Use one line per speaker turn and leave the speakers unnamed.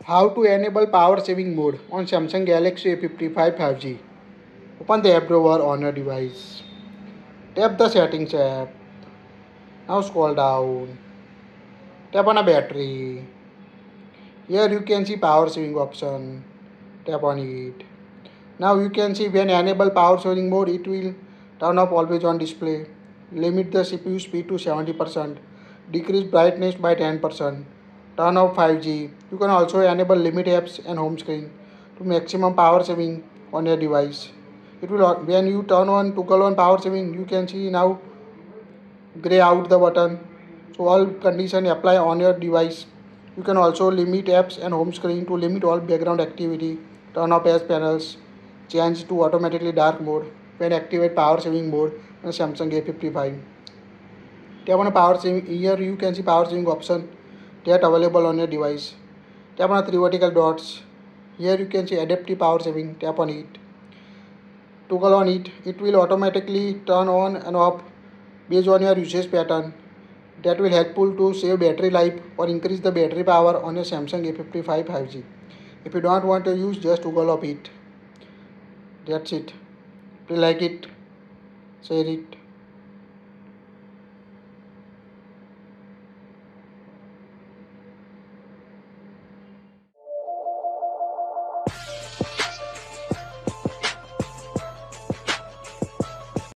How to enable power saving mode on Samsung Galaxy A55 5G. Open the app drawer on your device. Tap the settings app. Now scroll down. Tap on a battery. Here you can see power saving option. Tap on it. Now you can see when enable power saving mode, it will turn off always on display. Limit the CPU speed to 70%. Decrease brightness by 10%. Turn off 5G. You can also enable limit apps and home screen to maximum power saving on your device. It will when you turn on toggle on power saving, you can see now gray out the button. So all condition apply on your device. You can also limit apps and home screen to limit all background activity. Turn off as panels. Change to automatically dark mode when activate power saving mode on Samsung A55. Tap on a power saving. Here you can see power saving option that available on your device. Tap on the three vertical dots. Here you can see adaptive power saving. Tap on it. Toggle on it. It will automatically turn on and off based on your usage pattern. That will helpful to save battery life or increase the battery power on your Samsung A55 5G. If you don't want to use, just toggle off it. That's it. If you like it, share it.